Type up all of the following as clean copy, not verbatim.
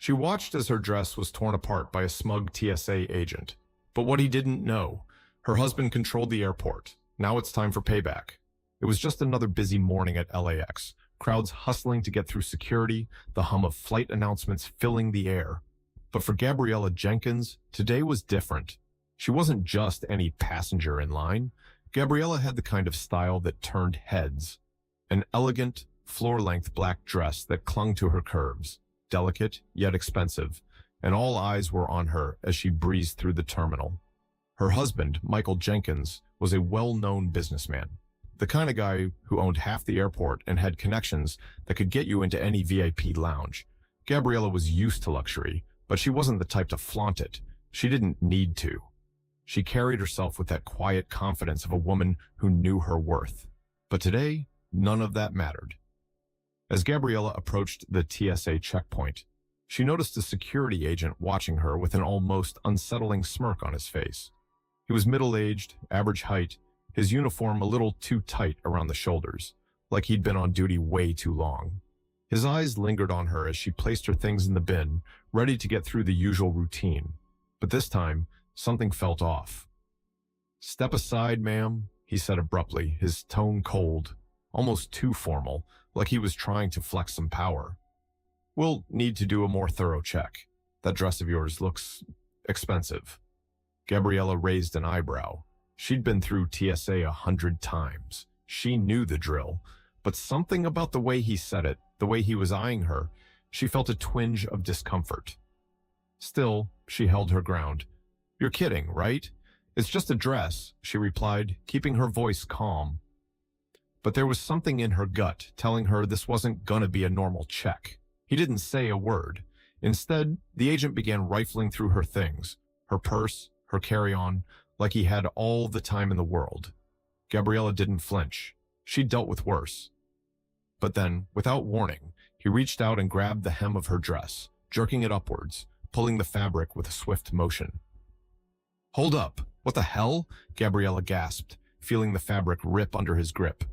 She watched as her dress was torn apart by a smug TSA agent. But what he didn't know, her husband controlled the airport. Now it's time for payback. It was just another busy morning at LAX. Crowds hustling to get through security, the hum of flight announcements filling the air. But for Gabriella Jenkins, today was different. She wasn't just any passenger in line. Gabriella had the kind of style that turned heads. An elegant, floor-length black dress that clung to her curves, delicate yet expensive, and all eyes were on her as she breezed through the terminal. Her husband, Michael Jenkins, was a well-known businessman, the kind of guy who owned half the airport and had connections that could get you into any VIP lounge. Gabriella was used to luxury, but she wasn't the type to flaunt it. She didn't need to. She carried herself with that quiet confidence of a woman who knew her worth. But today, none of that mattered. As Gabriella approached the TSA checkpoint, she noticed a security agent watching her with an almost unsettling smirk on his face. He was middle-aged, average height, his uniform a little too tight around the shoulders, like he'd been on duty way too long. His eyes lingered on her as she placed her things in the bin, ready to get through the usual routine. But this time, something felt off. "Step aside, ma'am," he said abruptly, his tone cold, almost too formal, like he was trying to flex some power. "We'll need to do a more thorough check. That dress of yours looks expensive." Gabriella raised an eyebrow. She'd been through TSA 100 times. She knew the drill, but something about the way he said it, the way he was eyeing her, she felt a twinge of discomfort. Still, she held her ground. "You're kidding, right? It's just a dress," she replied, keeping her voice calm. But there was something in her gut telling her this wasn't gonna be a normal check. He didn't say a word. Instead, the agent began rifling through her things, her purse, her carry-on, like he had all the time in the world. Gabriella didn't flinch. She dealt with worse. But then, without warning, he reached out and grabbed the hem of her dress, jerking it upwards, pulling the fabric with a swift motion. "Hold up! What the hell?" Gabriella gasped, feeling the fabric rip under his grip.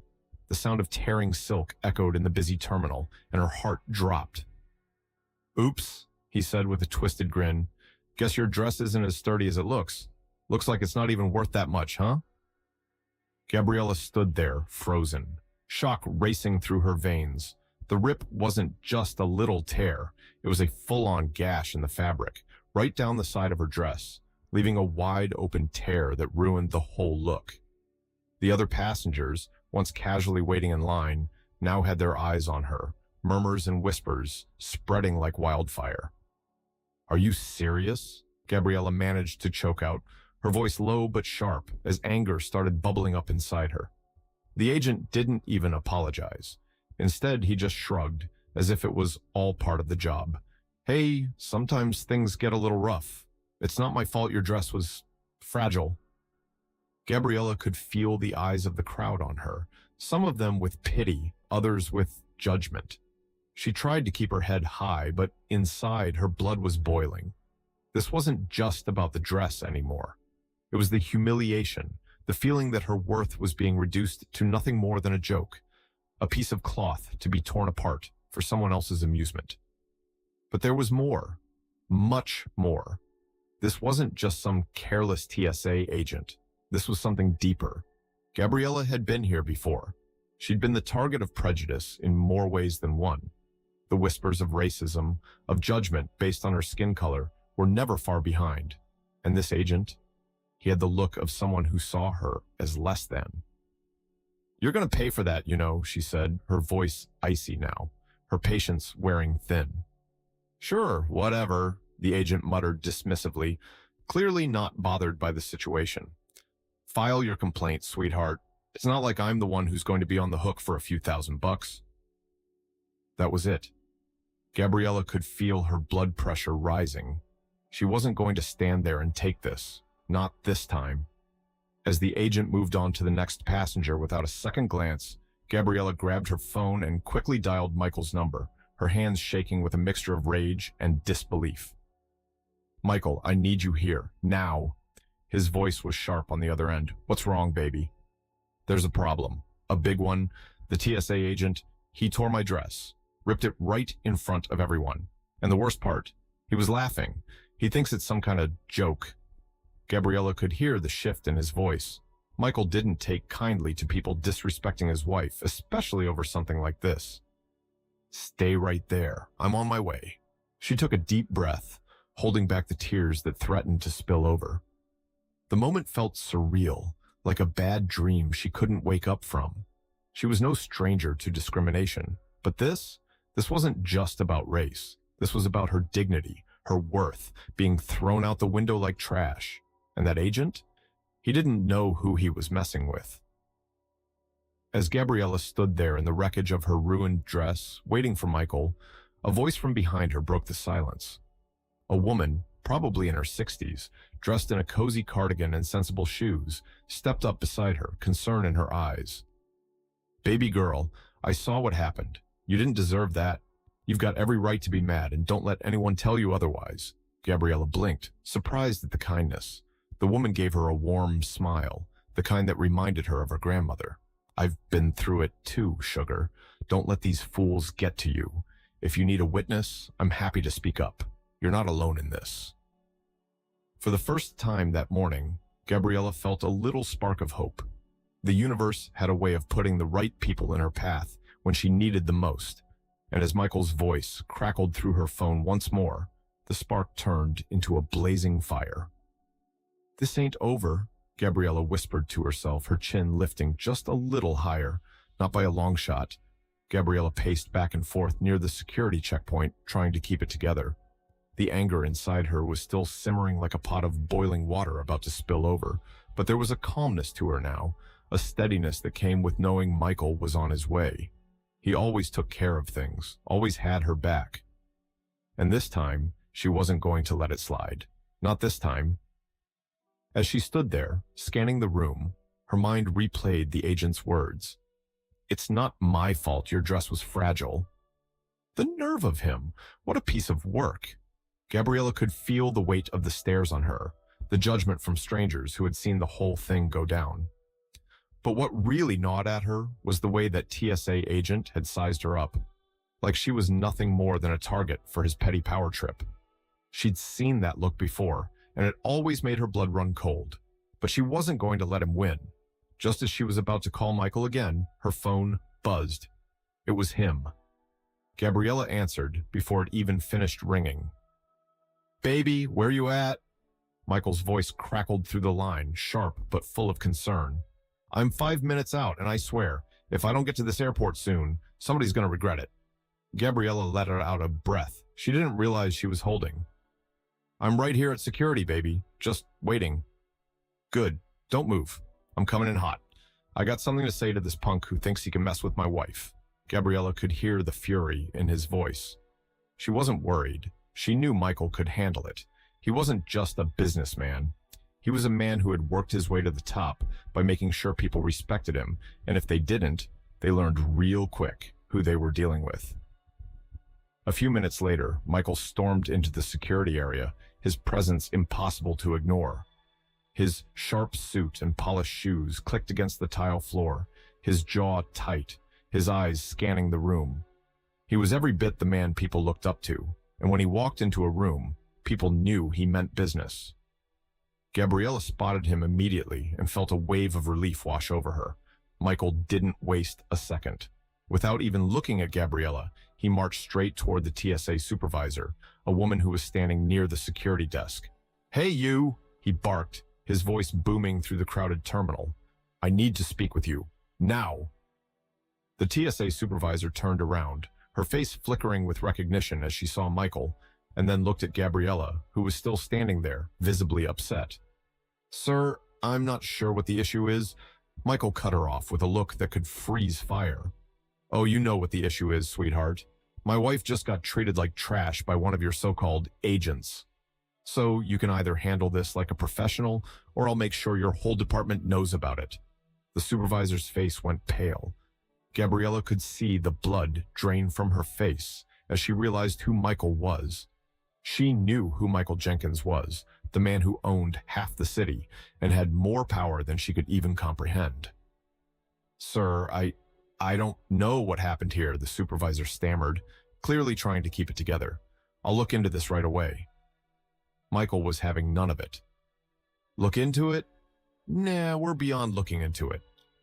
The sound of tearing silk echoed in the busy terminal, and her heart dropped. "Oops," he said with a twisted grin. "Guess your dress isn't as sturdy as it looks. Looks like it's not even worth that much, huh?" Gabriella stood there, frozen, shock racing through her veins. The rip wasn't just a little tear. It was a full-on gash in the fabric, right down the side of her dress, leaving a wide-open tear that ruined the whole look. The other passengers, once casually waiting in line, now had their eyes on her, murmurs and whispers spreading like wildfire. "Are you serious?" Gabriella managed to choke out, her voice low but sharp as anger started bubbling up inside her. The agent didn't even apologize. Instead, he just shrugged, as if it was all part of the job. "Hey, sometimes things get a little rough. It's not my fault your dress was fragile." Gabriella could feel the eyes of the crowd on her, some of them with pity, others with judgment. She tried to keep her head high, but inside her blood was boiling. This wasn't just about the dress anymore. It was the humiliation, the feeling that her worth was being reduced to nothing more than a joke, a piece of cloth to be torn apart for someone else's amusement. But there was more, much more. This wasn't just some careless TSA agent. This was something deeper. Gabriella had been here before. She'd been the target of prejudice in more ways than one. The whispers of racism, of judgment based on her skin color, were never far behind. And this agent, he had the look of someone who saw her as less than. "You're gonna pay for that, you know," she said, her voice icy now, her patience wearing thin. "Sure, whatever," the agent muttered dismissively, clearly not bothered by the situation. "File your complaint, sweetheart. It's not like I'm the one who's going to be on the hook for a few $1,000. That was it. Gabriella could feel her blood pressure rising. She wasn't going to stand there and take this. Not this time. As the agent moved on to the next passenger without a second glance, Gabriella grabbed her phone and quickly dialed Michael's number, her hands shaking with a mixture of rage and disbelief. "Michael, I need you here, now." His voice was sharp on the other end. "What's wrong, baby?" "There's a problem. A big one. The TSA agent, he tore my dress, ripped it right in front of everyone. And the worst part, He was laughing. He thinks it's some kind of joke. Gabriella could hear the shift in his voice. Michael didn't take kindly to people disrespecting his wife, especially over something like this. Stay right there. I'm on my way. She took a deep breath, holding back the tears that threatened to spill over. The moment felt surreal, like a bad dream she couldn't wake up from. She was no stranger to discrimination, but this wasn't just about race. This was about her dignity, her worth, being thrown out the window like trash. And that agent? He didn't know who he was messing with. As Gabriella stood there in the wreckage of her ruined dress, waiting for Michael, a voice from behind her broke the silence. A woman, probably in her 60s, dressed in a cozy cardigan and sensible shoes, stepped up beside her, concern in her eyes. Baby girl, I saw what happened. You didn't deserve that. You've got every right to be mad, and don't let anyone tell you otherwise. Gabriella blinked, surprised at the kindness. The woman gave her a warm smile, the kind that reminded her of her grandmother. I've been through it too, sugar. Don't let these fools get to you. If you need a witness, I'm happy to speak up. You're not alone in this. For the first time that morning, Gabriella felt a little spark of hope. The universe had a way of putting the right people in her path when she needed them most, and as Michael's voice crackled through her phone once more, the spark turned into a blazing fire. This ain't over, Gabriella whispered to herself, her chin lifting just a little higher, not by a long shot. Gabriella paced back and forth near the security checkpoint, trying to keep it together. The anger inside her was still simmering like a pot of boiling water about to spill over, but there was a calmness to her now, a steadiness that came with knowing Michael was on his way. He always took care of things, always had her back. And this time, she wasn't going to let it slide. Not this time. As she stood there, scanning the room, her mind replayed the agent's words. It's not my fault your dress was fragile. The nerve of him! What a piece of work! Gabriella could feel the weight of the stares on her, the judgment from strangers who had seen the whole thing go down. But what really gnawed at her was the way that TSA agent had sized her up, like she was nothing more than a target for his petty power trip. She'd seen that look before, and it always made her blood run cold. But she wasn't going to let him win. Just as she was about to call Michael again, her phone buzzed. It was him. Gabriella answered before it even finished ringing. Baby, where you at? Michael's voice crackled through the line, sharp but full of concern. I'm 5 minutes out, and I swear, if I don't get to this airport soon, somebody's going to regret it. Gabriella let out a breath. She didn't realize she was holding. I'm right here at security, baby. Just waiting. Good. Don't move. I'm coming in hot. I got something to say to this punk who thinks he can mess with my wife. Gabriella could hear the fury in his voice. She wasn't worried. She knew Michael could handle it. He wasn't just a businessman. He was a man who had worked his way to the top by making sure people respected him, and if they didn't, they learned real quick who they were dealing with. A few minutes later, Michael stormed into the security area, his presence impossible to ignore. His sharp suit and polished shoes clicked against the tile floor, his jaw tight, his eyes scanning the room. He was every bit the man people looked up to, and when he walked into a room, people knew he meant business. Gabriella spotted him immediately and felt a wave of relief wash over her. Michael didn't waste a second. Without even looking at Gabriella, he marched straight toward the TSA supervisor, a woman who was standing near the security desk. Hey, you! He barked, his voice booming through the crowded terminal. I need to speak with you. Now! The TSA supervisor turned around, her face flickering with recognition as she saw Michael, and then looked at Gabriella, who was still standing there, visibly upset. Sir, I'm not sure what the issue is. Michael cut her off with a look that could freeze fire. Oh, you know what the issue is, sweetheart. My wife just got treated like trash by one of your so-called agents. So you can either handle this like a professional, or I'll make sure your whole department knows about it. The supervisor's face went pale. Gabriella could see the blood drain from her face as she realized who Michael was. She knew who Michael Jenkins was, the man who owned half the city and had more power than she could even comprehend. Sir, I don't know what happened here, the supervisor stammered, clearly trying to keep it together. I'll look into this right away. Michael was having none of it. Look into it? Nah, we're beyond looking into it.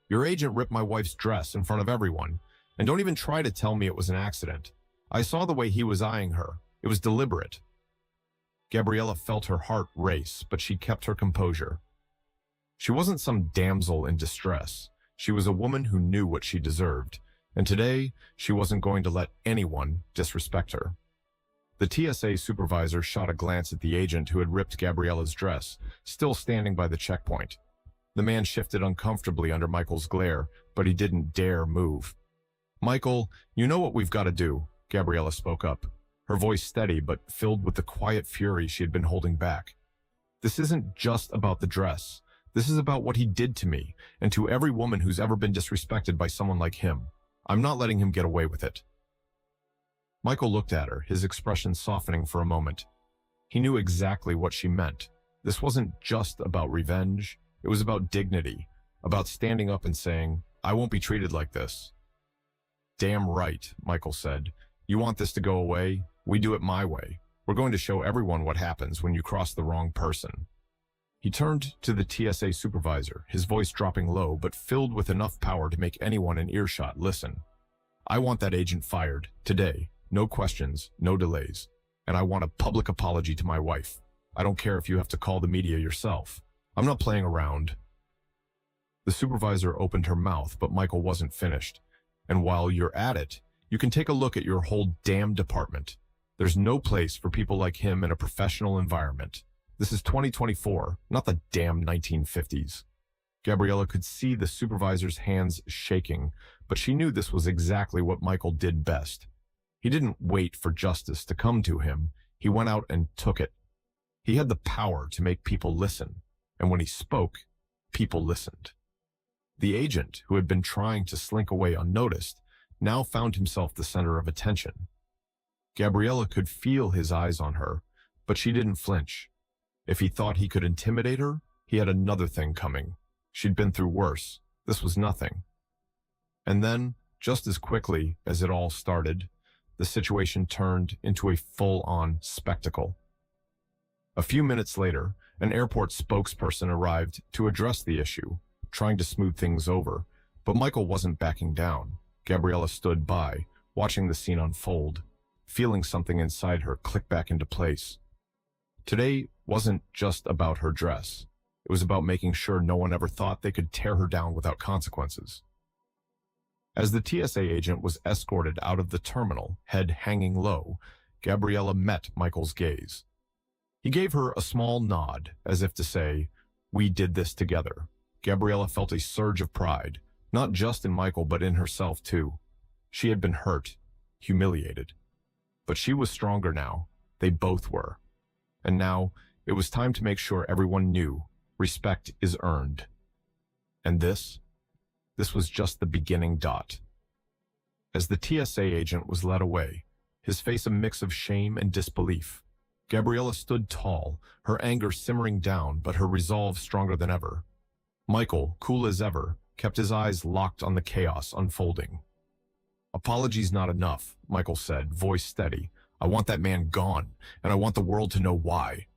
Your agent ripped my wife's dress in front of everyone, and don't even try to tell me it was an accident. I saw the way he was eyeing her. It was deliberate. Gabriella felt her heart race, but she kept her composure. She wasn't some damsel in distress. She was a woman who knew what she deserved, and today she wasn't going to let anyone disrespect her. The TSA supervisor shot a glance at the agent who had ripped Gabriella's dress, still standing by the checkpoint. The man shifted uncomfortably under Michael's glare, but he didn't dare move. Michael, you know what we've got to do, Gabriella spoke up, her voice steady but filled with the quiet fury she had been holding back. This isn't just about the dress. This is about what he did to me, and to every woman who's ever been disrespected by someone like him. I'm not letting him get away with it. Michael looked at her, his expression softening for a moment. He knew exactly what she meant. This wasn't just about revenge. It was about dignity, about standing up and saying, I won't be treated like this. Damn right, Michael said. You want this to go away? We do it my way. We're going to show everyone what happens when you cross the wrong person. He turned to the TSA supervisor, his voice dropping low but filled with enough power to make anyone in earshot listen. I want that agent fired, today. No questions, no delays. And I want a public apology to my wife. I don't care if you have to call the media yourself. I'm not playing around. The supervisor opened her mouth, but Michael wasn't finished. And while you're at it, you can take a look at your whole damn department. There's no place for people like him in a professional environment. This is 2024, not the damn 1950s. Gabriella could see the supervisor's hands shaking, but she knew this was exactly what Michael did best. He didn't wait for justice to come to him. He went out and took it. He had the power to make people listen, and when he spoke, people listened. The agent, who had been trying to slink away unnoticed, now found himself the center of attention. Gabriella could feel his eyes on her, but she didn't flinch. If he thought he could intimidate her, he had another thing coming. She'd been through worse. This was nothing. And then, just as quickly as it all started, the situation turned into a full-on spectacle. A few minutes later, an airport spokesperson arrived to address the issue, trying to smooth things over, but Michael wasn't backing down. Gabriella stood by, watching the scene unfold, feeling something inside her click back into place. Today wasn't just about her dress. It was about making sure no one ever thought they could tear her down without consequences. As the TSA agent was escorted out of the terminal, head hanging low, Gabriella met Michael's gaze. He gave her a small nod, as if to say, we did this together. Gabriella felt a surge of pride, not just in Michael but in herself too. She had been hurt, humiliated. But she was stronger now. They both were. And now, it was time to make sure everyone knew respect is earned. And this was just the beginning dot. As the TSA agent was led away, his face a mix of shame and disbelief, Gabriella stood tall, her anger simmering down but her resolve stronger than ever. Michael, cool as ever, kept his eyes locked on the chaos unfolding. Apologies not enough, Michael said, voice steady. I want that man gone, and I want the world to know why.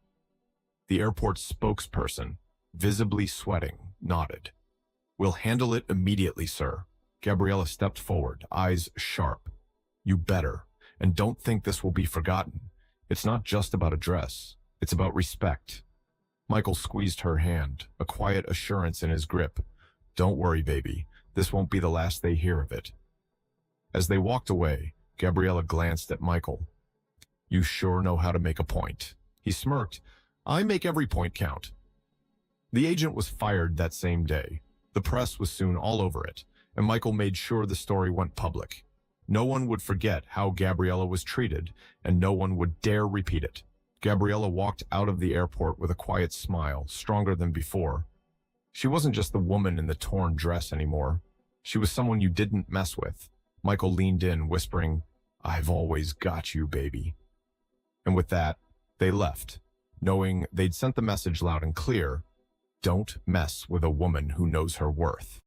The airport spokesperson, visibly sweating, nodded. We'll handle it immediately, sir. Gabriella stepped forward, eyes sharp. You better, and don't think this will be forgotten. It's not just about a dress. It's about respect. Michael squeezed her hand, a quiet assurance in his grip. Don't worry, baby. This won't be the last they hear of it. As they walked away, Gabriella glanced at Michael. You sure know how to make a point. He smirked. I make every point count. The agent was fired that same day. The press was soon all over it, and Michael made sure the story went public. No one would forget how Gabriella was treated, and no one would dare repeat it. Gabriella walked out of the airport with a quiet smile, stronger than before. She wasn't just the woman in the torn dress anymore. She was someone you didn't mess with. Michael leaned in, whispering, I've always got you, baby. And with that, they left, knowing they'd sent the message loud and clear, don't mess with a woman who knows her worth.